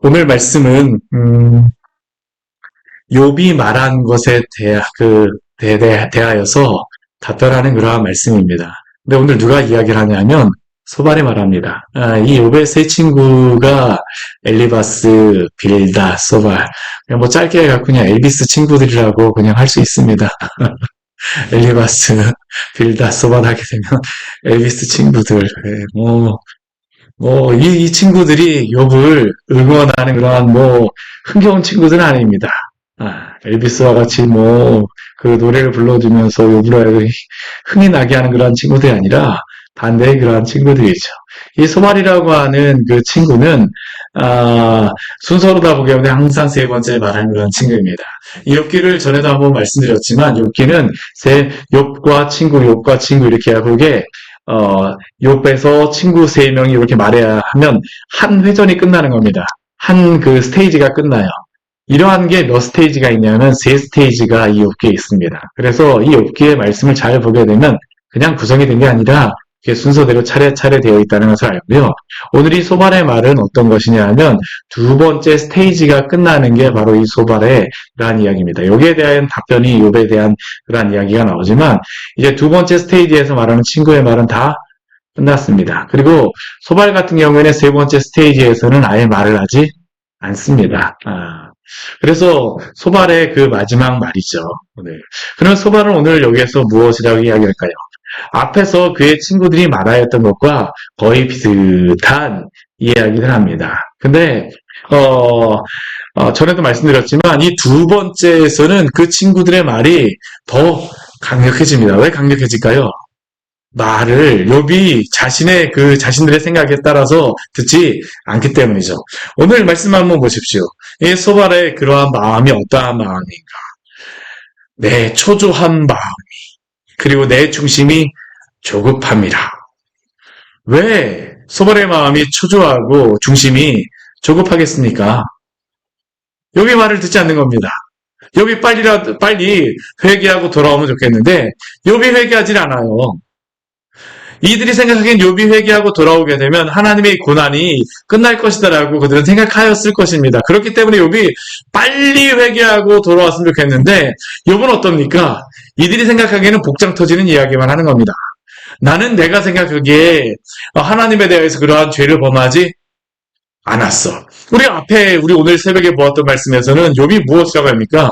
오늘 말씀은 욥이 말한 것에 대하여서 답변하는 그러한 말씀입니다. 근데 오늘 누가 이야기를 하냐면 소발이 말합니다. 이 욥의 세 친구가 엘리바스, 빌다, 소발. 그냥 뭐 짧게 해갖고 그냥 엘비스 친구들이라고 그냥 할 수 있습니다. 엘리바스, 빌다, 소발 하게 되면 엘비스 친구들. 네, 이 친구들이 욥을 응원하는 그러한 흥겨운 친구들은 아닙니다. 엘비스와 같이 그 노래를 불러주면서 욥을 흥이 나게 하는 그러한 친구들이 아니라 반대의 그러한 친구들이죠. 이 소발이라고 하는 그 친구는, 순서로 다 보게 되면 항상 세 번째 말하는 그런 친구입니다. 이 욥기를 전에도 한번 말씀드렸지만, 욥기는 욥과 친구 이렇게 하고게, 욥에서 친구 세 명이 이렇게 말해야 하면 한 회전이 끝나는 겁니다. 한 그 스테이지가 끝나요. 이러한 게 몇 스테이지가 있냐면 세 스테이지가 이 욥기에 있습니다. 그래서 이 욥기의 말씀을 잘 보게 되면 그냥 구성이 된 게 아니라 이게 순서대로 차례차례 되어 있다는 것을 알고요. 오늘 이 소발의 말은 어떤 것이냐 하면 두 번째 스테이지가 끝나는 게 바로 이 소발의 그러한 이야기입니다. 여기에 대한 답변이 욥에 대한 그러한 이야기가 나오지만 이제 두 번째 스테이지에서 말하는 친구의 말은 다 끝났습니다. 그리고 소발 같은 경우에는 세 번째 스테이지에서는 아예 말을 하지 않습니다. 그래서 소발의 그 마지막 말이죠. 네. 그럼 소발은 오늘 여기에서 무엇이라고 이야기할까요? 앞에서 그의 친구들이 말하였던 것과 거의 비슷한 이야기를 합니다. 근데 전에도 말씀드렸지만 이 두 번째에서는 그 친구들의 말이 더 강력해집니다. 왜 강력해질까요? 말을 욥이 자신들의 생각에 따라서 듣지 않기 때문이죠. 오늘 말씀 한번 보십시오. 이 소발의 그러한 마음이 어떠한 마음인가? 내 초조한 마음, 그리고 내 중심이 조급함이라. 왜 소발의 마음이 초조하고 중심이 조급하겠습니까? 욥이 말을 듣지 않는 겁니다. 욥이 빨리 회개하고 돌아오면 좋겠는데 욥이 회개하지 않아요. 이들이 생각하기엔 욥이 회개하고 돌아오게 되면 하나님의 고난이 끝날 것이다라고 그들은 생각하였을 것입니다. 그렇기 때문에 욥이 빨리 회개하고 돌아왔으면 좋겠는데 욥은 어떻습니까? 이들이 생각하기에는 복장 터지는 이야기만 하는 겁니다. 나는 내가 생각하기에 하나님에 대해서 그러한 죄를 범하지 않았어. 우리 오늘 새벽에 보았던 말씀에서는 욥이 무엇이라고 합니까?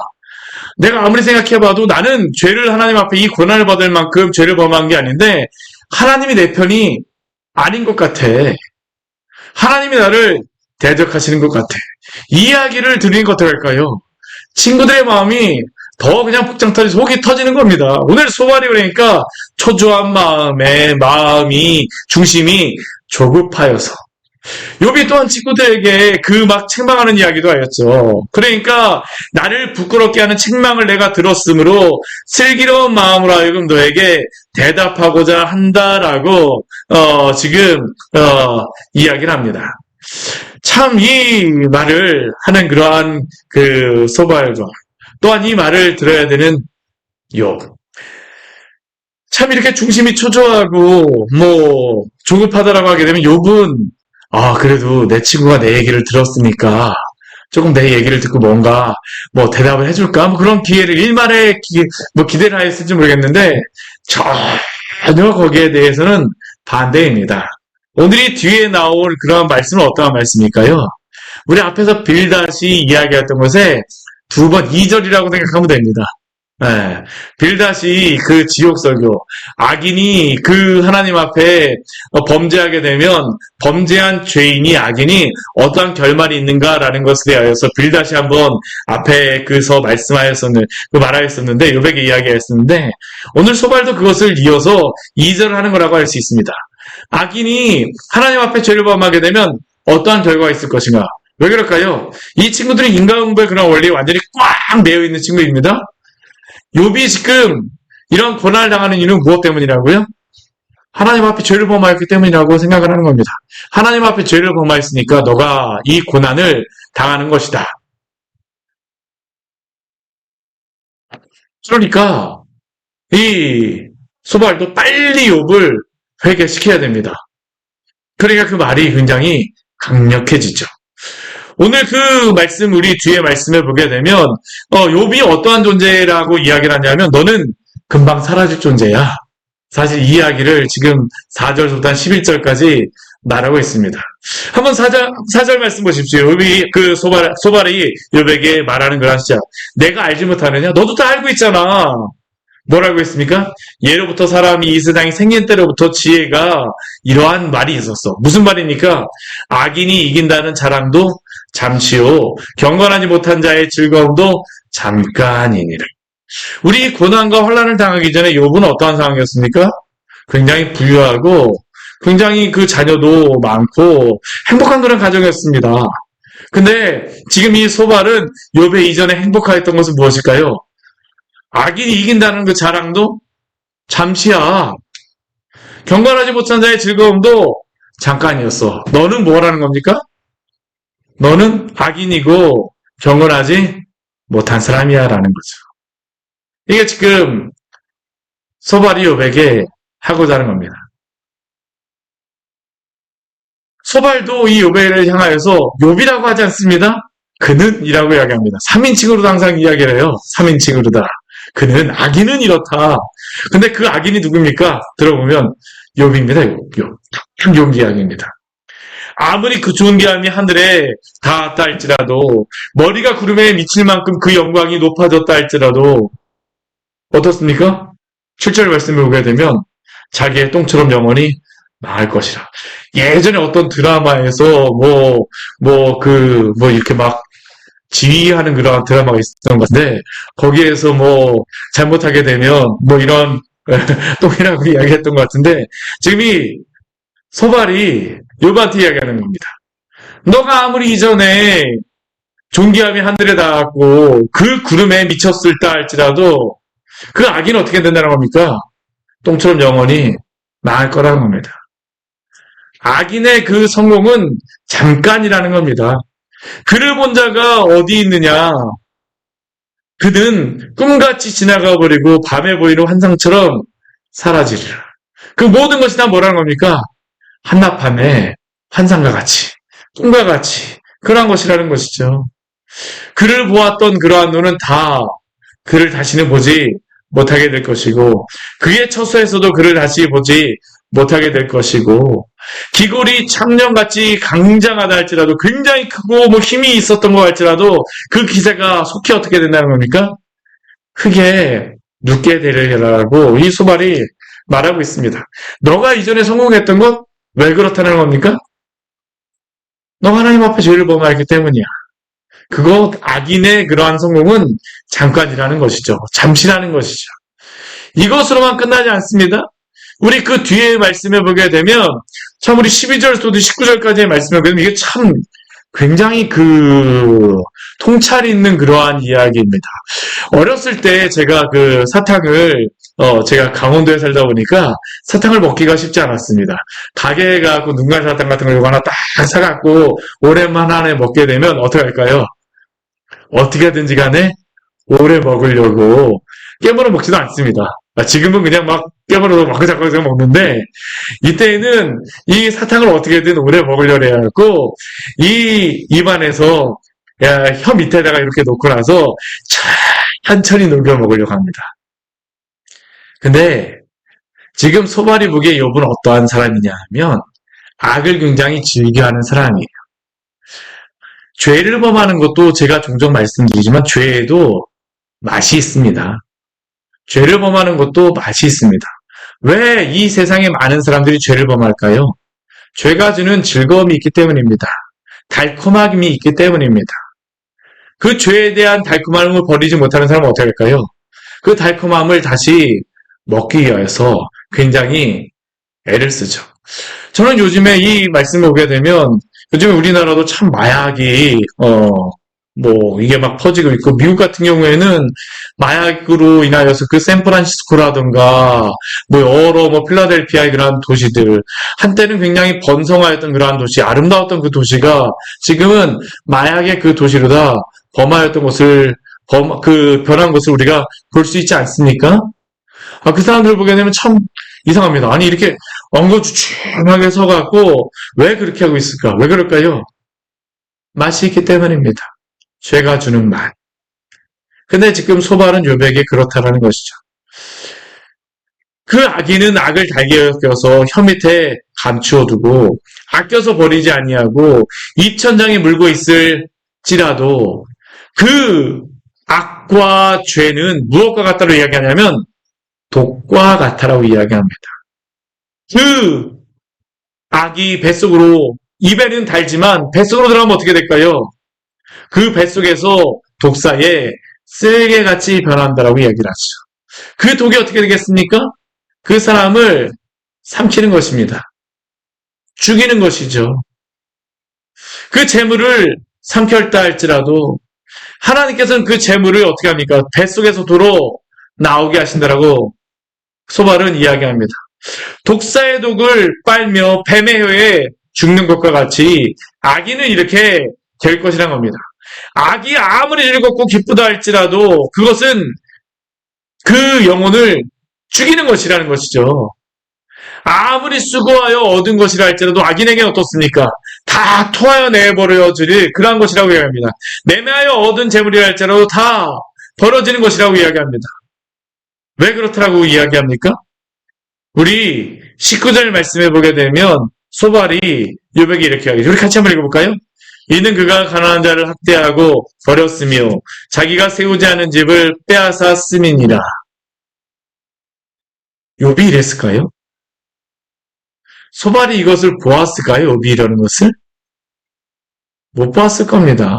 내가 아무리 생각해봐도 나는 죄를 하나님 앞에 이 고난을 받을 만큼 죄를 범한 게 아닌데 하나님이 내 편이 아닌 것 같아. 하나님이 나를 대적하시는 것 같아. 이 이야기를 들으니 어떡할까요? 친구들의 마음이 더 그냥 복장 터지고 속이 터지는 겁니다. 오늘 소발이 그러니까 초조한 마음이 중심이 조급하여서 욥이 또한 친구들에게 그 막 책망하는 이야기도 하였죠. 그러니까 나를 부끄럽게 하는 책망을 내가 들었으므로 슬기로운 마음으로 하여금 너에게 대답하고자 한다라고 지금 이야기를 합니다. 참 이 말을 하는 그러한 그 소발과 또한 이 말을 들어야 되는 욥. 참 이렇게 중심이 초조하고 조급하다라고 하게 되면 욥은 그래도 내 친구가 내 얘기를 들었으니까 조금 내 얘기를 듣고 뭔가 대답을 해줄까? 그런 기회를 일말의 기대를 하였을지 모르겠는데 전혀 거기에 대해서는 반대입니다. 오늘이 뒤에 나올 그런 말씀은 어떠한 말씀일까요? 우리 앞에서 빌닷이 이야기했던 것에 두 번 2절이라고 생각하면 됩니다. 네. 빌닷이 그 지옥설교, 악인이 그 하나님 앞에 범죄하게 되면 범죄한 죄인이 악인이 어떠한 결말이 있는가라는 것에 대하여서 빌닷이 한번 앞에 말하였었는데 욥에게 이야기했었는데 오늘 소발도 그것을 이어서 2절을 하는 거라고 할 수 있습니다. 악인이 하나님 앞에 죄를 범하게 되면 어떠한 결과가 있을 것인가? 왜 그럴까요? 이 친구들은 인과응보의 그런 원리에 완전히 꽉 매여 있는 친구입니다. 욥이 지금 이런 고난을 당하는 이유는 무엇 때문이라고요? 하나님 앞에 죄를 범하였기 때문이라고 생각을 하는 겁니다. 하나님 앞에 죄를 범하였으니까 너가 이 고난을 당하는 것이다. 그러니까 이 소발도 빨리 욥을 회개시켜야 됩니다. 그러니까 그 말이 굉장히 강력해지죠. 오늘 그 말씀, 우리 뒤에 말씀을 보게 되면, 욥이 어떠한 존재라고 이야기를 하냐면, 너는 금방 사라질 존재야. 사실 이 이야기를 지금 4절부터 11절까지 말하고 있습니다. 한번 4절 말씀 보십시오. 욥이 그 소발이 욥에게 말하는 걸 하시죠. 내가 알지 못하느냐? 너도 다 알고 있잖아. 뭐라고 했습니까? 예로부터 사람이 이 세상이 생긴 때로부터 지혜가 이러한 말이 있었어. 무슨 말입니까? 악인이 이긴다는 자랑도 잠시요. 경건하지 못한 자의 즐거움도 잠깐이니라. 우리 고난과 환난을 당하기 전에 욥은 어떠한 상황이었습니까? 굉장히 부유하고 굉장히 그 자녀도 많고 행복한 그런 가정이었습니다. 근데 지금 이 소발은 욥의 이전에 행복하였던 것은 무엇일까요? 악인이 이긴다는 그 자랑도 잠시야. 경건하지 못한 자의 즐거움도 잠깐이었어. 너는 뭐라는 겁니까? 너는 악인이고 경건하지 못한 사람이야 라는 거죠. 이게 지금 소발이 욥에게 하고자 하는 겁니다. 소발도 이 욥을 향하여서 욥이라고 하지 않습니다. 그는 이라고 이야기합니다. 3인칭으로도 항상 이야기를 해요. 3인칭으로다. 그는 악인은 이렇다. 근데 그 악인이 누굽니까? 들어보면 욥입니다. 욥 이야기입니다. 아무리 그 좋은 기함이 하늘에 닿았다 할지라도 머리가 구름에 미칠 만큼 그 영광이 높아졌다 할지라도 어떻습니까? 7절 말씀을 보게 되면 자기의 똥처럼 영원히 나을 것이라. 예전에 어떤 드라마에서 이렇게 막 지휘하는 그런 드라마가 있었던 것 같은데, 거기에서 잘못하게 되면, 이런, 똥이라고 이야기했던 것 같은데, 지금 이 소발이 욥한테 이야기하는 겁니다. 너가 아무리 이전에 존귀함이 하늘에 닿았고, 그 구름에 미쳤을 때 할지라도, 그 악인은 어떻게 된다는 겁니까? 똥처럼 영원히 나을 거라는 겁니다. 악인의 그 성공은 잠깐이라는 겁니다. 그를 본 자가 어디 있느냐? 그는 꿈같이 지나가 버리고 밤에 보이는 환상처럼 사라지리라. 그 모든 것이 다 뭐라는 겁니까? 한낮밤에 환상과 같이, 꿈과 같이 그러한 것이라는 것이죠. 그를 보았던 그러한 눈은 다 그를 다시는 보지 못하게 될 것이고, 그의 처소에서도 그를 다시 보지 못하게 될 것이고, 기골이 창년같이 강장하다 할지라도, 굉장히 크고 힘이 있었던 것 할지라도 그 기세가 속히 어떻게 된다는 겁니까? 흙에 눕게 되리라고 이 소발이 말하고 있습니다. 너가 이전에 성공했던 것 왜 그렇다는 겁니까? 너 하나님 앞에 죄를 범하였기 때문이야. 그거 악인의 그러한 성공은 잠깐이라는 것이죠. 잠시라는 것이죠. 이것으로만 끝나지 않습니다. 우리 그 뒤에 말씀을 보게 되면 참 우리 12절부터 19절까지의 말씀을 보면 이게 참 굉장히 통찰 있는 그러한 이야기입니다. 어렸을 때 제가 그 사탕을 제가 강원도에 살다 보니까 사탕을 먹기가 쉽지 않았습니다. 가게에 가고 눈갈 사탕 같은 걸 하나 딱 사갖고 오랜만에 먹게 되면 어떻게 할까요? 어떻게든지 간에 오래 먹으려고 깨물어 먹지도 않습니다. 지금은 그냥 막 깨물어서 마구잡고 먹는데, 이때는 이 사탕을 어떻게든 오래 먹으려고 해갖고, 이 입안에서, 혀 밑에다가 이렇게 놓고 나서, 천천히 녹여 먹으려고 합니다. 근데, 지금 소발이 보기에 욥은 어떠한 사람이냐 하면, 악을 굉장히 즐겨하는 사람이에요. 죄를 범하는 것도 제가 종종 말씀드리지만, 죄에도 맛이 있습니다. 죄를 범하는 것도 맛이 있습니다. 왜 이 세상에 많은 사람들이 죄를 범할까요? 죄가 주는 즐거움이 있기 때문입니다. 달콤함이 있기 때문입니다. 그 죄에 대한 달콤함을 버리지 못하는 사람은 어떻게 할까요? 그 달콤함을 다시 먹기 위해서 굉장히 애를 쓰죠. 저는 요즘에 이 말씀을 보게 되면 요즘에 우리나라도 참 마약이 이게 막 퍼지고 있고, 미국 같은 경우에는 마약으로 인하여서 그 샌프란시스코라든가, 여러 필라델피아의 그러한 도시들, 한때는 굉장히 번성하였던 그러한 도시, 아름다웠던 그 도시가 지금은 마약의 그 도시로 다 범하였던 것을, 변한 것을 우리가 볼 수 있지 않습니까? 그 사람들 보게 되면 참 이상합니다. 아니, 이렇게 엉거주춤하게 서갖고, 왜 그렇게 하고 있을까? 왜 그럴까요? 맛이 있기 때문입니다. 죄가 주는 맛. 근데 지금 소발은 욥에게 그렇다라는 것이죠. 그 악인은 악을 달게 여겨서 혀 밑에 감추어두고 아껴서 버리지 아니하고 입천장에 물고 있을지라도 그 악과 죄는 무엇과 같다로 이야기하냐면 독과 같다라고 이야기합니다. 그 악이 뱃속으로 입에는 달지만 뱃속으로 들어가면 어떻게 될까요? 그 뱃속에서 독사에 쓸개같이 변한다라고 이야기를 하죠. 그 독이 어떻게 되겠습니까? 그 사람을 삼키는 것입니다. 죽이는 것이죠. 그 재물을 삼켰다 할지라도 하나님께서는 그 재물을 어떻게 합니까? 뱃속에서 도로 나오게 하신다라고 소발은 이야기합니다. 독사의 독을 빨며 뱀의 혀에 죽는 것과 같이 악인은 이렇게 될 것이란 겁니다. 악이 아무리 즐겁고 기쁘다 할지라도 그것은 그 영혼을 죽이는 것이라는 것이죠. 아무리 수고하여 얻은 것이라 할지라도 악인에게는 어떻습니까? 다 토하여 내버려 주리 그러한 것이라고 이야기합니다. 매매하여 얻은 재물이라 할지라도 다 벌어지는 것이라고 이야기합니다. 왜 그렇다라고 이야기합니까? 우리 19절 말씀해 보게 되면 소발이 욥에게 이렇게 이야기해요. 우리 같이 한번 읽어볼까요? 이는 그가 가난한 자를 학대하고 버렸으며 자기가 세우지 않은 집을 빼앗아 씀이니라. 욥이 이랬을까요? 소발이 이것을 보았을까요? 욥이 이러는 것을? 못 보았을 겁니다.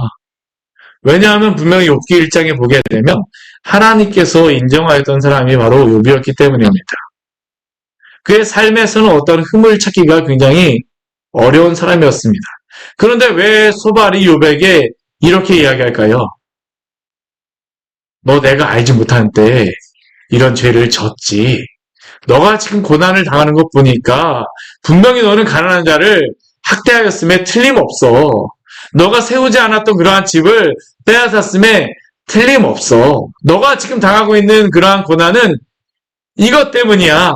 왜냐하면 분명히 욥기 1장에 보게 되면 하나님께서 인정하였던 사람이 바로 욥이었기 때문입니다. 그의 삶에서는 어떤 흠을 찾기가 굉장히 어려운 사람이었습니다. 그런데 왜 소발이 욥에게 이렇게 이야기할까요? 너 내가 알지 못하는 때 이런 죄를 졌지. 너가 지금 고난을 당하는 것 보니까 분명히 너는 가난한 자를 학대하였음에 틀림없어. 너가 세우지 않았던 그러한 집을 빼앗았음에 틀림없어. 너가 지금 당하고 있는 그러한 고난은 이것 때문이야.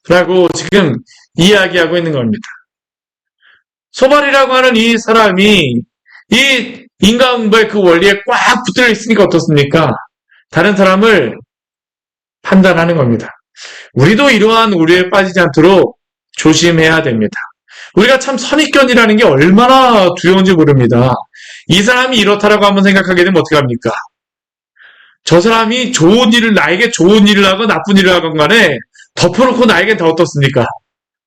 라고 지금 이야기하고 있는 겁니다. 소발이라고 하는 이 사람이 이 인과응보의 그 원리에 꽉 붙들려 있으니까 어떻습니까? 다른 사람을 판단하는 겁니다. 우리도 이러한 오류에 빠지지 않도록 조심해야 됩니다. 우리가 참 선입견이라는 게 얼마나 두려운지 모릅니다. 이 사람이 이렇다라고 한번 생각하게 되면 어떻게 합니까? 저 사람이 나에게 좋은 일을 하건 나쁜 일을 하건 간에 덮어놓고 나에겐 다 어떻습니까?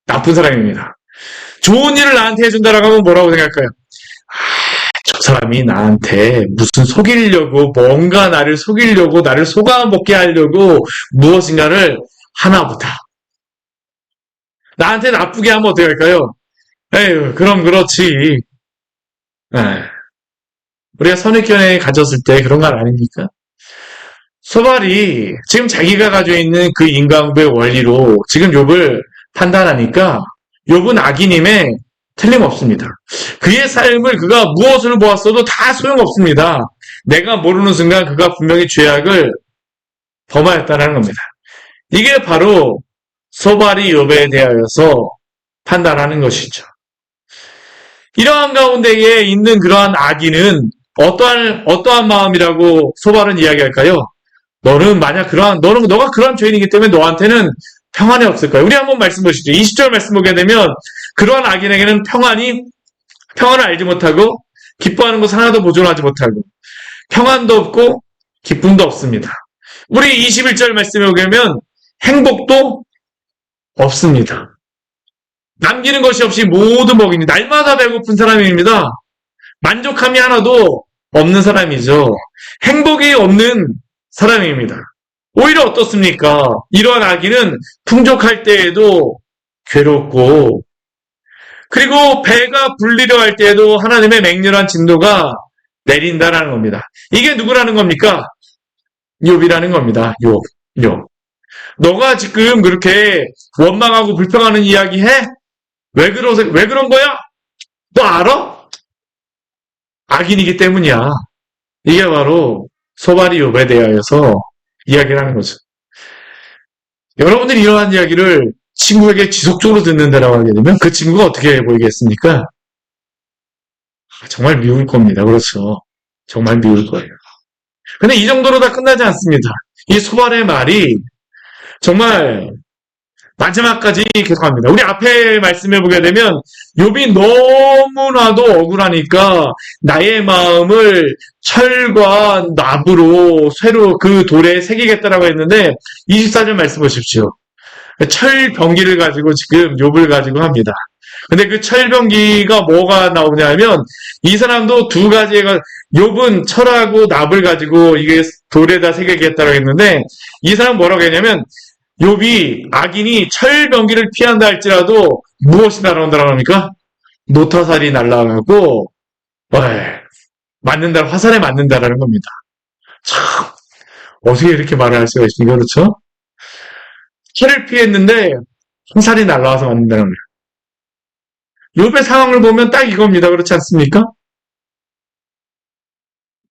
나쁜 사람입니다. 좋은 일을 나한테 해준다라고 하면 뭐라고 생각할까요? 저 사람이 나한테 무슨 속이려고 뭔가 나를 속이려고 나를 속아먹게 하려고 무엇인가를 하나 보다. 나한테 나쁘게 하면 어떻게 할까요? 에휴, 그럼 그렇지. 우리가 선입견에 가졌을 때 그런 건 아닙니까? 소발이 지금 자기가 가지고 있는 그 인과응보의 원리로 지금 욥을 판단하니까 욥은 악인임에 틀림없습니다. 그의 삶을 그가 무엇을 보았어도 다 소용없습니다. 내가 모르는 순간 그가 분명히 죄악을 범하였다는 겁니다. 이게 바로 소발이 욥에 대하여서 판단하는 것이죠. 이러한 가운데에 있는 그러한 악인은 어떠한 마음이라고 소발은 이야기할까요? 너가 그러한 죄인이기 때문에 너한테는 평안이 없을 거야. 우리 한번 말씀 보시죠. 20절 말씀 보게 되면 그러한 악인에게는 평안을 알지 못하고 기뻐하는 것을 하나도 보존하지 못하고 평안도 없고 기쁨도 없습니다. 우리 21절 말씀에 보게 되면 행복도 없습니다. 남기는 것이 없이 모두 먹이니 날마다 배고픈 사람입니다. 만족함이 하나도 없는 사람이죠. 행복이 없는 사람입니다. 오히려 어떻습니까? 이러한 악인은 풍족할 때에도 괴롭고 그리고 배가 불리려 할 때에도 하나님의 맹렬한 진노가 내린다라는 겁니다. 이게 누구라는 겁니까? 욥이라는 겁니다. 욥. 너가 지금 그렇게 원망하고 불평하는 이야기 해? 왜 그런 거야? 너 알아? 악인이기 때문이야. 이게 바로 소발이 욥에 대하여서 이야기를 하는 거죠. 여러분들이 이러한 이야기를 친구에게 지속적으로 듣는다라고 하게 되면 그 친구가 어떻게 보이겠습니까? 정말 미울 겁니다. 그렇죠. 정말 미울 거예요. 근데 이 정도로 다 끝나지 않습니다. 이 소발의 말이 정말 마지막까지 계속합니다. 우리 앞에 말씀해 보게 되면 욥이 너무나도 억울하니까 나의 마음을 철과 납으로 쇠로 그 돌에 새기겠다라고 했는데 24절 말씀 보십시오. 철병기를 가지고 지금 욥을 가지고 합니다. 근데 그 철병기가 뭐가 나오냐면 이 사람도 두 가지가 욥은 철하고 납을 가지고 이게 돌에다 새기겠다라고 했는데 이 사람 뭐라고 했냐면 욥이 악인이 철병기를 피한다 할지라도 무엇이 날아온다라고 합니까? 노타살이 날아가고 맞는다, 화살에 맞는다라는 겁니다. 참 어떻게 이렇게 말을 할 수가 있습니까? 그렇죠? 철을 피했는데 화살이 날아와서 맞는다는 거예요. 욥의 상황을 보면 딱 이겁니다. 그렇지 않습니까?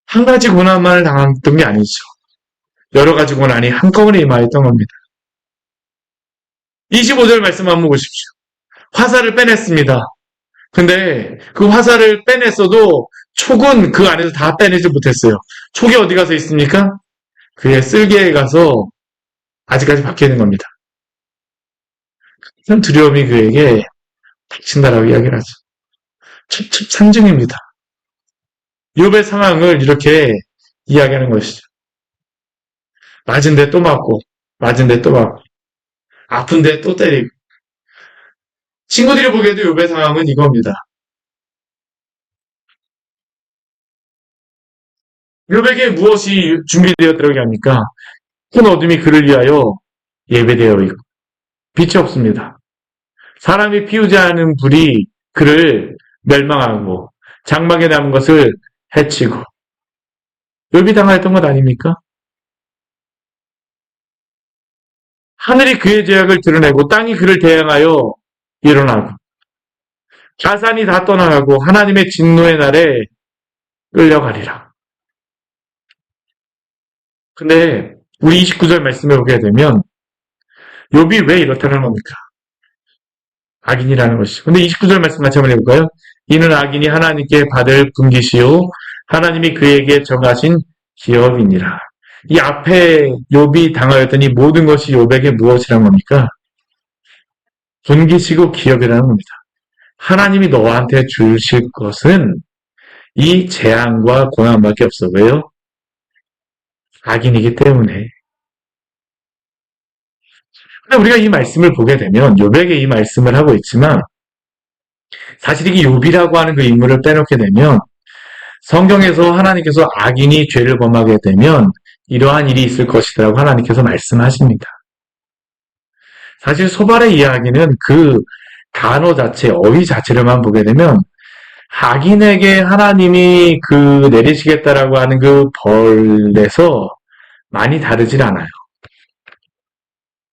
한 가지 고난만을 당했던 게 아니죠. 여러 가지 고난이 한꺼번에 임하였던 겁니다. 25절 말씀 한번 보십시오. 화살을 빼냈습니다. 근데 그 화살을 빼냈어도 촉은 그 안에서 다 빼내지 못했어요. 촉이 어디 가서 있습니까? 그의 쓸개에 가서 아직까지 박혀있는 겁니다. 참 두려움이 그에게 닥친다라고 이야기를 하죠. 참 상징입니다. 욥의 상황을 이렇게 이야기하는 것이죠. 맞은데 또 맞고, 맞은데 또 맞고, 아픈데 또 때리고. 친구들이 보기에도 욥의 상황은 이겁니다. 욥에게 무엇이 준비되었다고 합니까? 큰 어둠이 그를 위하여 예배되어 있고 빛이 없습니다. 사람이 피우지 않은 불이 그를 멸망하고 장막에 남은 것을 해치고 욥이 당하였던 것 아닙니까? 하늘이 그의 죄악을 드러내고 땅이 그를 대항하여 일어나고 자산이 다 떠나가고 하나님의 진노의 날에 끌려가리라. 근데 우리 29절 말씀해 보게 되면 욥이 왜 이렇다는 겁니까? 악인이라는 것이죠. 근데 29절 말씀 같이 한번 해볼까요? 이는 악인이 하나님께 받을 분깃이요 하나님이 그에게 정하신 기업이니라. 이 앞에 욥이 당하였던 이 모든 것이 욥에게 무엇이란 겁니까? 분깃이고 기업이라는 겁니다. 하나님이 너한테 주실 것은 이 재앙과 고난밖에 없어. 왜요? 악인이기 때문에. 근데 우리가 이 말씀을 보게 되면 욥에게 이 말씀을 하고 있지만 사실 이게 욥이라고 하는 그 인물을 빼놓게 되면 성경에서 하나님께서 악인이 죄를 범하게 되면 이러한 일이 있을 것이라고 하나님께서 말씀하십니다. 사실 소발의 이야기는 그 단어 자체, 어휘 자체를만 보게 되면 악인에게 하나님이 그 내리시겠다라고 하는 그 벌에서 많이 다르질 않아요.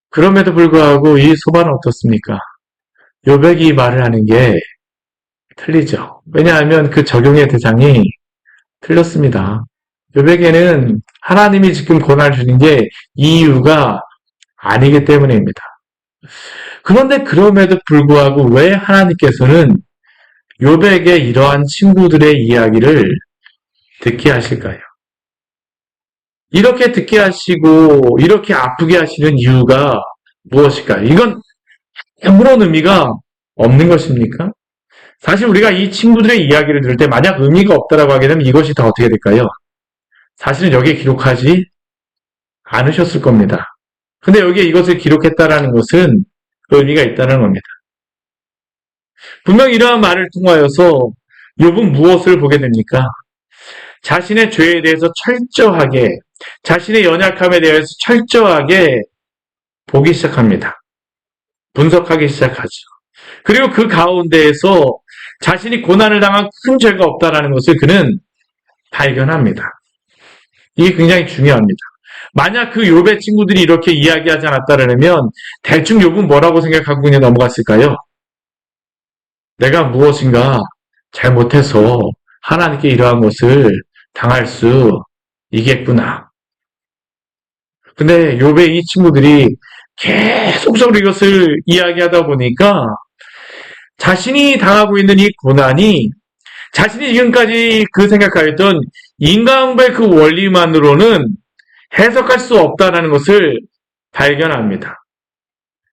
그럼에도 불구하고 이 소발은 어떻습니까? 욥에게 이 말을 하는 게 틀리죠. 왜냐하면 그 적용의 대상이 틀렸습니다. 욥에게는 하나님이 지금 고난을 주는 게 이유가 아니기 때문입니다. 그런데 그럼에도 불구하고 왜 하나님께서는 욥에게 이러한 친구들의 이야기를 듣게 하실까요? 이렇게 듣게 하시고 이렇게 아프게 하시는 이유가 무엇일까요? 이건 아무런 의미가 없는 것입니까? 사실 우리가 이 친구들의 이야기를 들을 때 만약 의미가 없다라고 하게 되면 이것이 다 어떻게 될까요? 사실은 여기에 기록하지 않으셨을 겁니다. 근데 여기에 이것을 기록했다라는 것은 의미가 있다는 겁니다. 분명 이러한 말을 통하여서 욥은 무엇을 보게 됩니까? 자신의 죄에 대해서 철저하게, 자신의 연약함에 대해서 철저하게 보기 시작합니다. 분석하기 시작하죠. 그리고 그 가운데에서 자신이 고난을 당한 큰 죄가 없다라는 것을 그는 발견합니다. 이게 굉장히 중요합니다. 만약 그 욥의 친구들이 이렇게 이야기하지 않았다면 대충 욥은 뭐라고 생각하고 그냥 넘어갔을까요? 내가 무엇인가 잘못해서 하나님께 이러한 것을 당할 수 있겠구나. 근데 욥의 이 친구들이 계속적으로 이것을 이야기하다 보니까 자신이 당하고 있는 이 고난이 자신이 지금까지 그 생각하였던 인과응보의 그 원리만으로는 해석할 수 없다는 것을 발견합니다.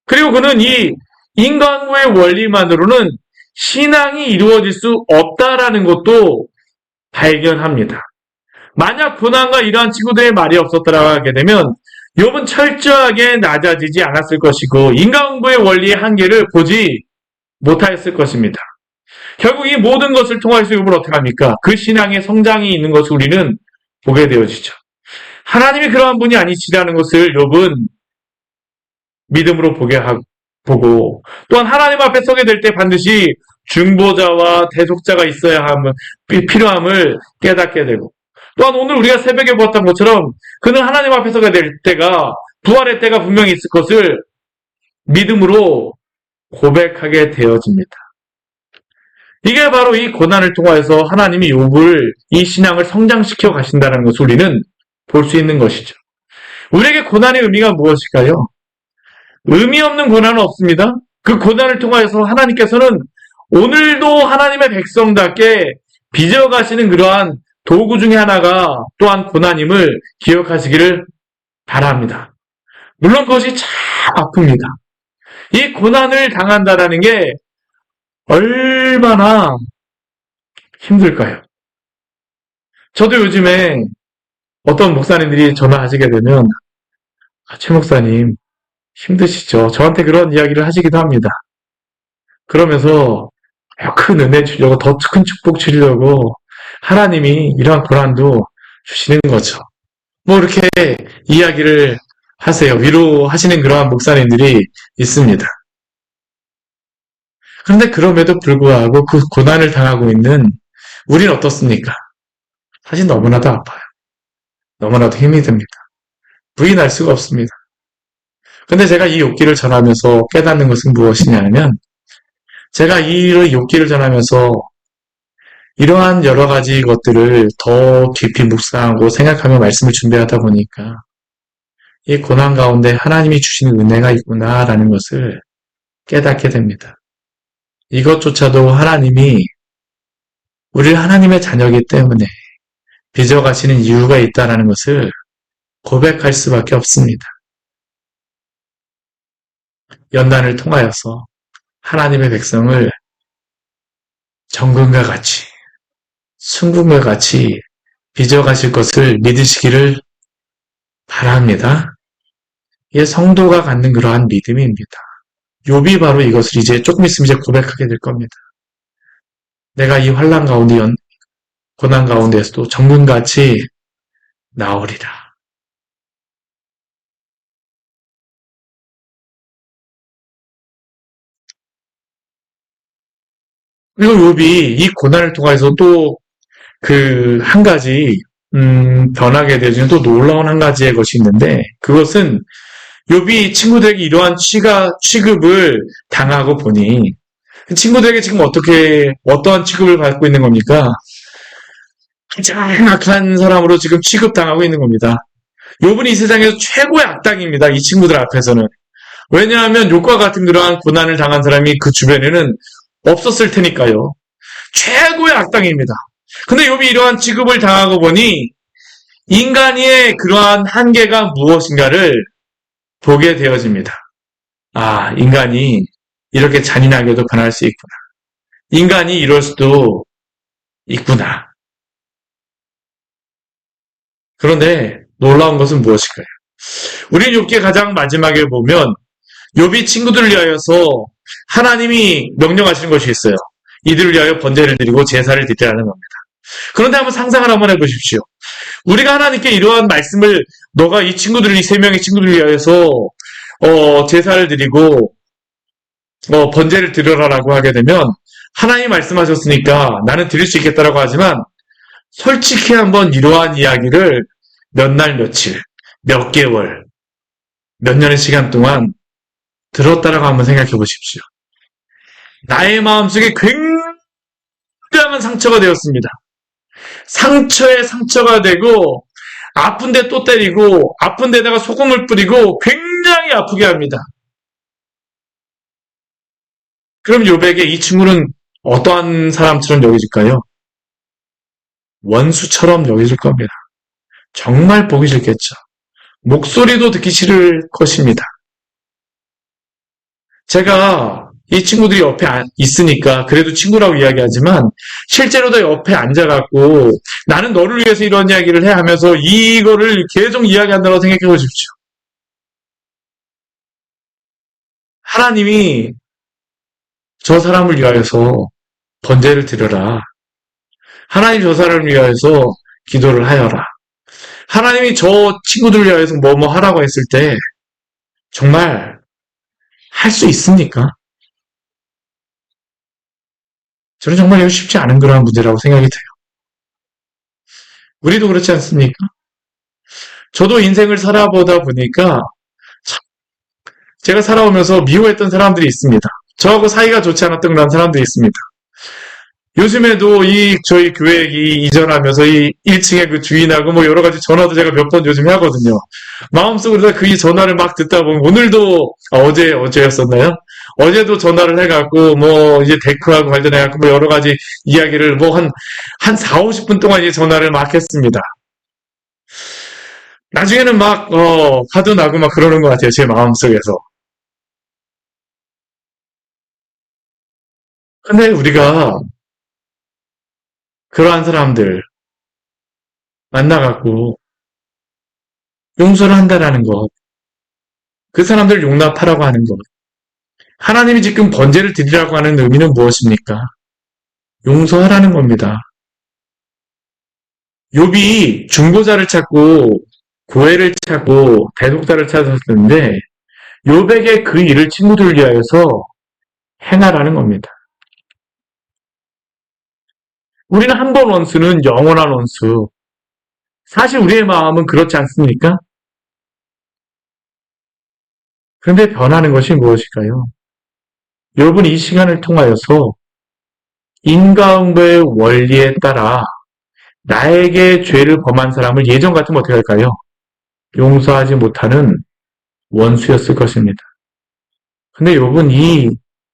그리고 그는 이 인과응보의 원리만으로는 신앙이 이루어질 수 없다라는 것도 발견합니다. 만약 고난과 이러한 친구들의 말이 없었다고 하게 되면 욥은 철저하게 낮아지지 않았을 것이고 인과응보의 원리의 한계를 보지 못하였을 것입니다. 결국 이 모든 것을 통해서 욥을 어떻게 합니까? 그 신앙의 성장이 있는 것을 우리는 보게 되어지죠. 하나님이 그러한 분이 아니시라는 것을 욥은 믿음으로 보고 또한 하나님 앞에 서게 될 때 반드시 중보자와 대속자가 있어야 필요함을 깨닫게 되고 또한 오늘 우리가 새벽에 보았던 것처럼 그는 하나님 앞에 서게 될 때가 부활의 때가 분명히 있을 것을 믿음으로 고백하게 되어집니다. 이게 바로 이 고난을 통하여서 하나님이 욥을 이 신앙을 성장시켜 가신다는 것을 우리는 볼 수 있는 것이죠. 우리에게 고난의 의미가 무엇일까요? 의미 없는 고난은 없습니다. 그 고난을 통하여서 하나님께서는 오늘도 하나님의 백성답게 빚어가시는 그러한 도구 중에 하나가 또한 고난임을 기억하시기를 바랍니다. 물론 그것이 참 아픕니다. 이 고난을 당한다라는 게 얼마나 힘들까요? 저도 요즘에 어떤 목사님들이 전화하시게 되면 최 목사님 힘드시죠? 저한테 그런 이야기를 하시기도 합니다. 그러면서 큰 은혜 주려고 더 큰 축복 주려고 하나님이 이러한 고난도 주시는 거죠. 뭐 이렇게 이야기를 하세요. 위로하시는 그러한 목사님들이 있습니다. 그런데 그럼에도 불구하고 그 고난을 당하고 있는 우리는 어떻습니까? 사실 너무나도 아파요. 너무나도 힘이 듭니다. 부인할 수가 없습니다. 근데 제가 이 욥기를 전하면서 깨닫는 것은 무엇이냐면 제가 이 욥기를 전하면서 이러한 여러 가지 것들을 더 깊이 묵상하고 생각하며 말씀을 준비하다 보니까 이 고난 가운데 하나님이 주시는 은혜가 있구나라는 것을 깨닫게 됩니다. 이것조차도 하나님이 우리를 하나님의 자녀이기 때문에 빚어가시는 이유가 있다는 것을 고백할 수밖에 없습니다. 연단을 통하여서 하나님의 백성을 정금과 같이 순금과 같이 빚어가실 것을 믿으시기를 바랍니다. 이게 성도가 갖는 그러한 믿음입니다. 욥이 바로 이것을 이제 조금 있으면 이제 고백하게 될 겁니다. 내가 이 환난 가운데 고난 가운데에서도 정금같이 나오리라. 그리고 욥이 이 고난을 통해서 또 그 한 가지 변하게 되어지는 또 놀라운 한 가지의 것이 있는데 그것은 욥이 친구들에게 이러한 취급을 당하고 보니 친구들에게 지금 어떠한 취급을 받고 있는 겁니까? 가장 악한 사람으로 지금 취급당하고 있는 겁니다. 욥은 이 세상에서 최고의 악당입니다. 이 친구들 앞에서는. 왜냐하면 욥과 같은 그러한 고난을 당한 사람이 그 주변에는 없었을 테니까요. 최고의 악당입니다. 근데 욥이 이러한 취급을 당하고 보니 인간의 그러한 한계가 무엇인가를 보게 되어집니다. 아, 인간이 이렇게 잔인하게도 변할 수 있구나. 인간이 이럴 수도 있구나. 그런데 놀라운 것은 무엇일까요? 우리 욥기 가장 마지막에 보면 욥이 친구들을 위하여서 하나님이 명령하시는 것이 있어요. 이들을 위하여 번제를 드리고 제사를 드리라는 겁니다. 그런데 한번 상상을 한번 해보십시오. 우리가 하나님께 이러한 말씀을 너가 이 친구들을 이 세 명의 친구들을 위하여서 제사를 드리고 번제를 드려라라고 하게 되면 하나님이 말씀하셨으니까 나는 드릴 수 있겠다라고 하지만 솔직히 한번 이러한 이야기를 몇 날 며칠, 몇 개월, 몇 년의 시간 동안 들었다라고 한번 생각해 보십시오. 나의 마음속에 굉장한 상처가 되었습니다. 상처에 상처가 되고 아픈데 또 때리고 아픈데다가 소금을 뿌리고 굉장히 아프게 합니다. 그럼 욥에게 이 친구는 어떠한 사람처럼 여겨질까요? 원수처럼 여기질 겁니다. 정말 보기 싫겠죠. 목소리도 듣기 싫을 것입니다. 제가 이 친구들이 옆에 있으니까 그래도 친구라고 이야기하지만 실제로도 옆에 앉아갖고 나는 너를 위해서 이런 이야기를 해 하면서 이거를 계속 이야기한다고 생각해 보십시오. 하나님이 저 사람을 위하여서 번제를 드려라. 하나님 저 사람을 위하여서 기도를 하여라. 하나님이 저 친구들을 위하여서 뭐뭐 하라고 했을 때 정말 할 수 있습니까? 저는 정말 이거 쉽지 않은 그러한 문제라고 생각이 돼요. 우리도 그렇지 않습니까? 저도 인생을 살아보다 보니까 제가 살아오면서 미워했던 사람들이 있습니다. 저하고 사이가 좋지 않았던 그런 사람들이 있습니다. 요즘에도 저희 교회 이전하면서 이 1층에 그 주인하고 뭐 여러 가지 전화도 제가 몇 번 요즘 하거든요. 마음속으로 그 전화를 막 듣다 보면 오늘도 어제였었나요? 어제도 전화를 해갖고 뭐 이제 데크하고 관련해갖고 뭐 여러 가지 이야기를 뭐 한 4, 50분 동안 이제 전화를 막 했습니다. 나중에는 막 화도 나고 막 그러는 것 같아요. 제 마음속에서. 근데 우리가 그러한 사람들 만나갖고 용서를 한다라는 것, 그 사람들을 용납하라고 하는 것, 하나님이 지금 번제를 드리라고 하는 의미는 무엇입니까? 용서하라는 겁니다. 욥이 중보자를 찾고 고해를 찾고 대속자를 찾았는데 욥에게 그 일을 친구들을 위하여서 행하라는 겁니다. 우리는 한 번 원수는 영원한 원수. 사실 우리의 마음은 그렇지 않습니까? 그런데 변하는 것이 무엇일까요? 여러분 이 시간을 통하여서 인과응보의 원리에 따라 나에게 죄를 범한 사람을 예전 같으면 어떻게 할까요? 용서하지 못하는 원수였을 것입니다. 근데 여러분 이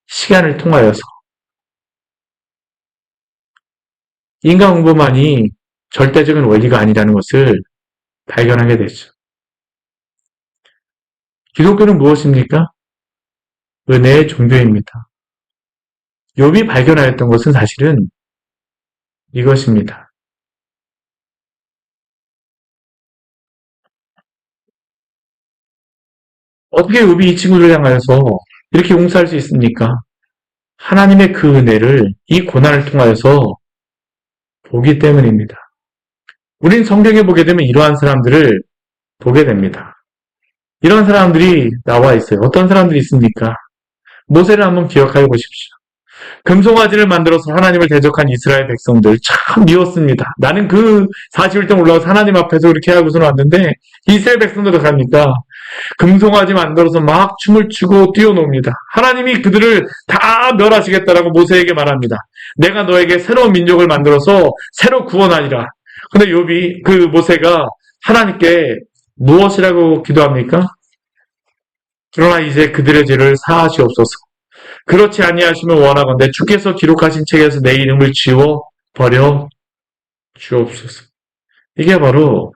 시간을 통하여서 인과응보만이 절대적인 원리가 아니라는 것을 발견하게 되죠. 기독교는 무엇입니까? 은혜의 종교입니다. 욥이 발견하였던 것은 사실은 이것입니다. 어떻게 욥이 이 친구를 향하여서 이렇게 용서할 수 있습니까? 하나님의 그 은혜를 이 고난을 통하여서 보기 때문입니다. 우린 성경에 보게 되면 이러한 사람들을 보게 됩니다. 이런 사람들이 나와 있어요. 어떤 사람들이 있습니까? 모세를 한번 기억하여 보십시오. 금송아지를 만들어서 하나님을 대적한 이스라엘 백성들 참 미웠습니다. 나는 그 40일 동안 올라가서 하나님 앞에서 그렇게 하고서 왔는데 이스라엘 백성들은 갑니까? 금송아지 만들어서 막 춤을 추고 뛰어놉니다. 하나님이 그들을 다 멸하시겠다라고 모세에게 말합니다. 내가 너에게 새로운 민족을 만들어서 새로 구원하리라. 근데 욥이 그 모세가 하나님께 무엇이라고 기도합니까? 그러나 이제 그들의 죄를 사하시옵소서. 그렇지 아니하시면 원하건대 주께서 기록하신 책에서 내 이름을 지워 버려 주옵소서. 이게 바로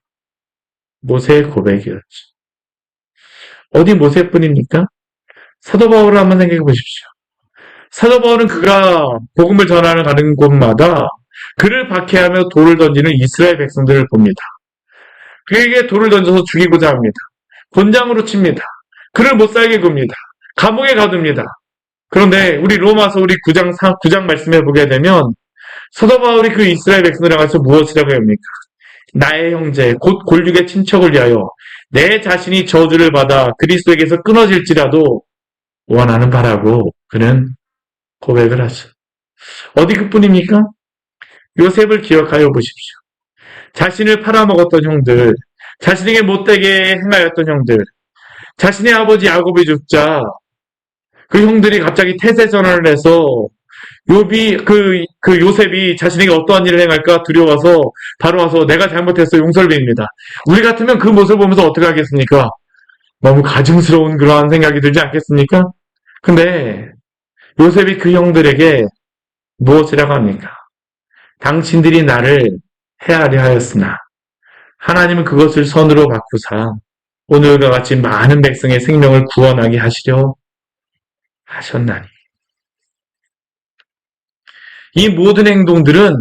모세의 고백이었죠. 어디 모세뿐입니까? 사도 바울을 한번 생각해 보십시오. 사도 바울은 그가 복음을 전하는 가는 곳마다 그를 박해하며 돌을 던지는 이스라엘 백성들을 봅니다. 그에게 돌을 던져서 죽이고자 합니다. 곤장으로 칩니다. 그를 못 살게 굽니다. 감옥에 가둡니다. 그런데 우리 로마서 우리 9장 말씀해 보게 되면 사도 바울이 그 이스라엘 백성들에 가서 무엇이라고 합니까? 나의 형제 곧 골육의 친척을 위하여 내 자신이 저주를 받아 그리스도에게서 끊어질지라도 원하는 바라고 그는 고백을 하죠. 어디 그뿐입니까? 요셉을 기억하여 보십시오. 자신을 팔아먹었던 형들, 자신에게 못되게 행하였던 형들, 자신의 아버지 야곱이 죽자 그 형들이 갑자기 태세 전환을 해서 욥이 그 요셉이 자신에게 어떠한 일을 행할까 두려워서 바로 와서 내가 잘못했어 용서를 빕니다. 우리 같으면 그 모습을 보면서 어떻게 하겠습니까? 너무 가증스러운 그러한 생각이 들지 않겠습니까? 근데 요셉이 그 형들에게 무엇이라고 합니까? 당신들이 나를 헤아려 하였으나 하나님은 그것을 선으로 바꾸사 오늘과 같이 많은 백성의 생명을 구원하게 하시려 하셨나니. 이 모든 행동들은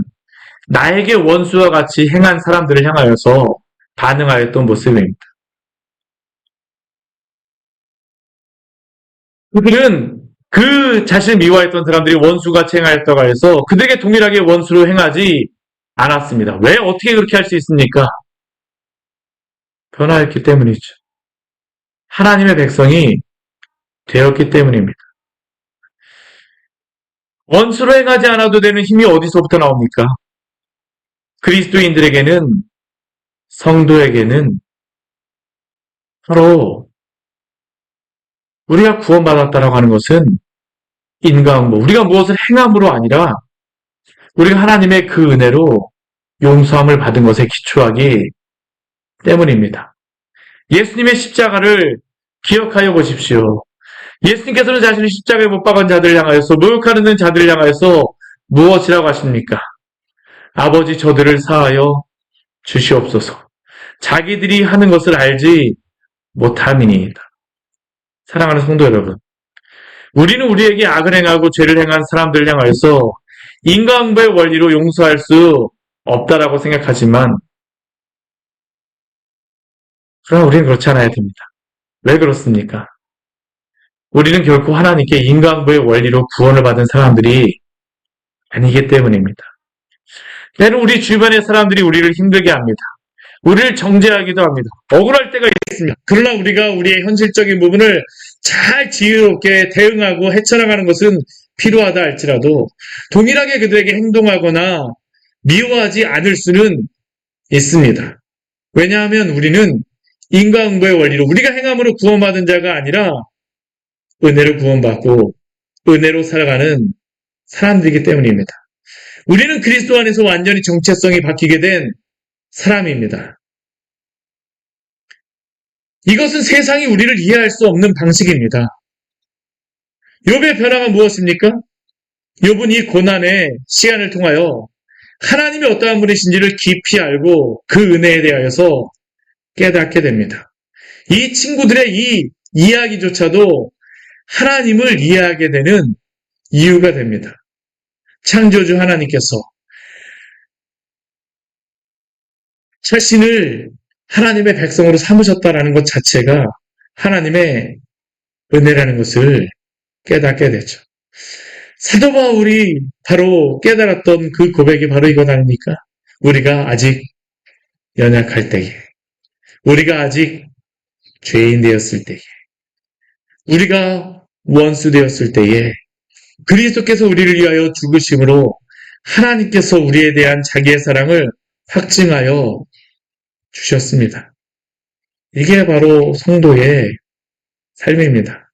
나에게 원수와 같이 행한 사람들을 향하여서 반응하였던 모습입니다. 그들은 그 자신을 미워했던 사람들이 원수같이 행하였다고 해서 그들에게 동일하게 원수로 행하지 않았습니다. 왜 어떻게 그렇게 할 수 있습니까? 변화했기 때문이죠. 하나님의 백성이 되었기 때문입니다. 원수로 행하지 않아도 되는 힘이 어디서부터 나옵니까? 그리스도인들에게는, 성도에게는 바로 우리가 구원받았다라고 하는 것은 인과응보, 우리가 무엇을 행함으로 아니라 우리가 하나님의 그 은혜로 용서함을 받은 것에 기초하기 때문입니다. 예수님의 십자가를 기억하여 보십시오. 예수님께서는 자신의 십자가에 못 박은 자들을 향하여서, 모욕하는 자들을 향하여서 무엇이라고 하십니까? 아버지, 저들을 사하여 주시옵소서. 자기들이 하는 것을 알지 못함이니이다. 사랑하는 성도 여러분, 우리는 우리에게 악을 행하고 죄를 행한 사람들을 향하여서 인과응보의 원리로 용서할 수 없다라고 생각하지만, 그러나 우리는 그렇지 않아야 됩니다. 왜 그렇습니까? 우리는 결코 하나님께 인과응보의 원리로 구원을 받은 사람들이 아니기 때문입니다. 때로 우리 주변의 사람들이 우리를 힘들게 합니다. 우리를 정죄하기도 합니다. 억울할 때가 있습니다. 그러나 우리가 우리의 현실적인 부분을 잘 지혜롭게 대응하고 헤쳐나가는 것은 필요하다 할지라도 동일하게 그들에게 행동하거나 미워하지 않을 수는 있습니다. 왜냐하면 우리는 인과응보의 원리로 우리가 행함으로 구원받은 자가 아니라 은혜로 구원받고 은혜로 살아가는 사람들이기 때문입니다. 우리는 그리스도 안에서 완전히 정체성이 바뀌게 된 사람입니다. 이것은 세상이 우리를 이해할 수 없는 방식입니다. 욥의 변화가 무엇입니까? 욥은 이 고난의 시간을 통하여 하나님이 어떠한 분이신지를 깊이 알고 그 은혜에 대하여서 깨닫게 됩니다. 이 친구들의 이 이야기조차도 하나님을 이해하게 되는 이유가 됩니다. 창조주 하나님께서 자신을 하나님의 백성으로 삼으셨다라는 것 자체가 하나님의 은혜라는 것을 깨닫게 되죠. 사도 바울이 바로 깨달았던 그 고백이 바로 이것 아닙니까? 우리가 아직 연약할 때에, 우리가 아직 죄인 되었을 때에, 우리가 원수 되었을 때에 그리스도께서 우리를 위하여 죽으심으로 하나님께서 우리에 대한 자기의 사랑을 확증하여 주셨습니다. 이게 바로 성도의 삶입니다.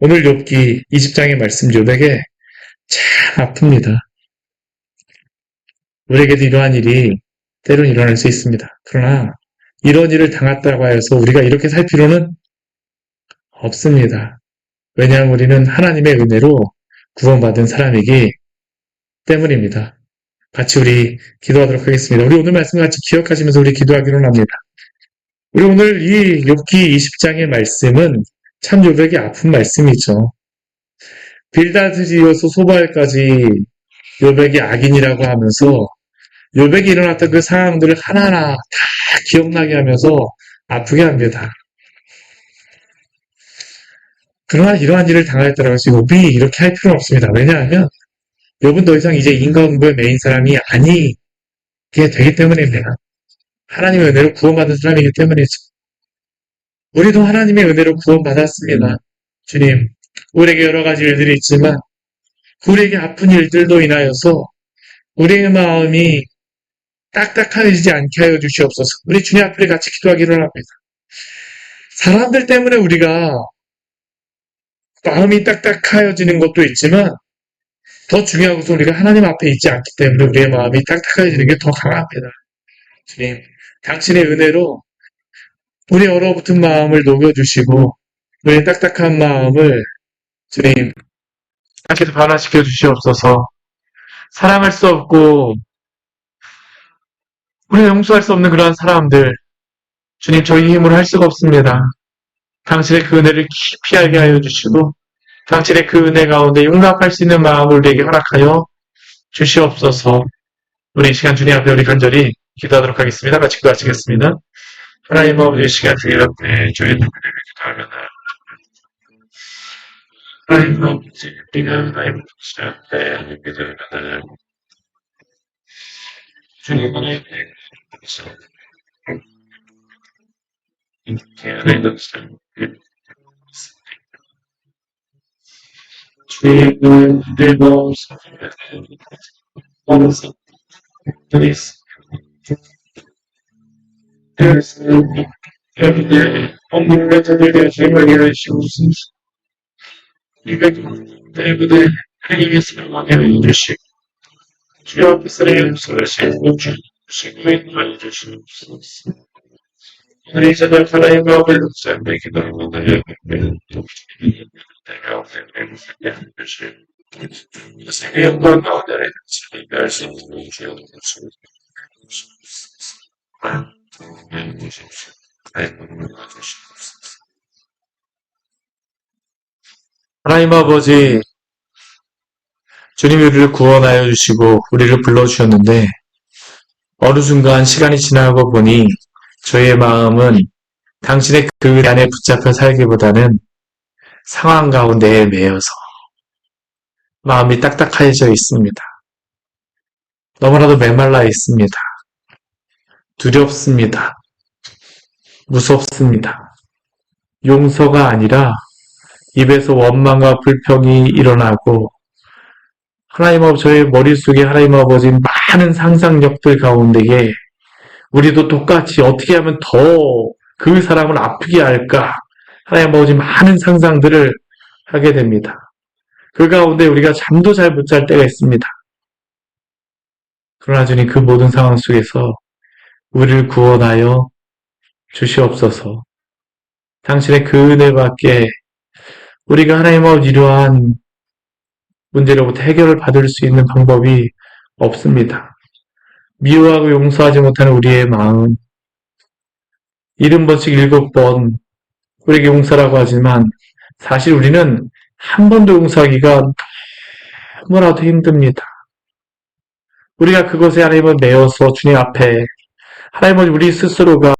오늘 욥기 20장의 말씀 욥에게 참 아픕니다. 우리에게도 이러한 일이 때로는 일어날 수 있습니다. 그러나 이런 일을 당했다고 해서 우리가 이렇게 살 필요는 없습니다. 왜냐하면 우리는 하나님의 은혜로 구원받은 사람이기 때문입니다. 같이 우리 기도하도록 하겠습니다. 우리 오늘 말씀 같이 기억하시면서 우리 기도하기로 합니다. 우리 오늘 이 욥기 20장의 말씀은 참 욥에게 아픈 말씀이죠. 빌닷을 이어서 소발까지 욥에게 악인이라고 하면서 욥에게 일어났던 그 상황들을 하나하나 다 기억나게 하면서 아프게 합니다. 그러나 이러한 일을 당하였다고 해서 욥이 이렇게 할 필요는 없습니다. 왜냐하면 욥은 더 이상 이제 인과응보의 메인 사람이 아니게 되기 때문입니다. 하나님의 은혜로 구원받은 사람이기 때문이죠. 우리도 하나님의 은혜로 구원받았습니다. 주님, 우리에게 여러 가지 일들이 있지만 우리에게 아픈 일들도 인하여서 우리의 마음이 딱딱해지지 않게 하여 주시옵소서. 우리 주님 앞에 같이 기도하기를 합니다. 사람들 때문에 우리가 마음이 딱딱해지는 것도 있지만 더 중요한 것은 우리가 하나님 앞에 있지 않기 때문에 우리의 마음이 딱딱해지는 게 더 강합니다. 주님, 당신의 은혜로 우리 얼어붙은 마음을 녹여주시고 우리의 딱딱한 마음을 주님 당신께서 변화시켜 주시옵소서. 사랑할 수 없고 우리가 용서할 수 없는 그러한 사람들, 주님 저희 힘으로 할 수가 없습니다. 당신의 그 은혜를 깊이 알게 하여 주시고 당신의 그 은혜 가운데 용납할 수 있는 마음을 우리에게 허락하여 주시옵소서. 우리 이 시간 주님 앞에 우리 간절히 기도하도록 하겠습니다. 같이 기도하시겠습니다. 하나님 아버지 시간 주일 앞에 저희 누구를 기도하면 하나님 아버지 우리가 하나님 앞에 기도하면 주님 하나님 앞에서 이렇게 하나님 주님을 들고서 그리스 everyday 없는 자들에게 생각을 해주시옵소서. 이백 때문에 하나님의 사랑하게 해주시고 주 앞에서 내 용서를 세우고 주님을 해주시옵소서. 우리 제발 하나님 마음을 묵상하게 기도하고 내가 해주시옵소서. 세계 영광 가운데 주님의 말씀을 주옵소서. 하나님 아버지, 주님이 우리를 구원하여 주시고 우리를 불러주셨는데 어느 순간 시간이 지나고 보니 저희의 마음은 당신의 그 안에 붙잡혀 살기보다는 상황 가운데에 매여서 마음이 딱딱해져 있습니다. 너무나도 메말라 있습니다. 두렵습니다. 무섭습니다. 용서가 아니라 입에서 원망과 불평이 일어나고 하나님 아버지 저의 머릿속에 하나님 아버지 많은 상상력들 가운데에 우리도 똑같이 어떻게 하면 더 그 사람을 아프게 할까 하나님 아버지 많은 상상들을 하게 됩니다. 그 가운데 우리가 잠도 잘 못 잘 때가 있습니다. 그러나 주님 그 모든 상황 속에서 우리를 구원하여 주시옵소서. 당신의 그 은혜밖에 우리가 하나님 아버지 이러한 문제로부터 해결을 받을 수 있는 방법이 없습니다. 미워하고 용서하지 못하는 우리의 마음 70번씩 7번 우리에게 용서라고 하지만 사실 우리는 한 번도 용서하기가 너무나도 힘듭니다. 우리가 그것에 하나님을 매어서 주님 앞에 하나님 아버지 우리 스스로가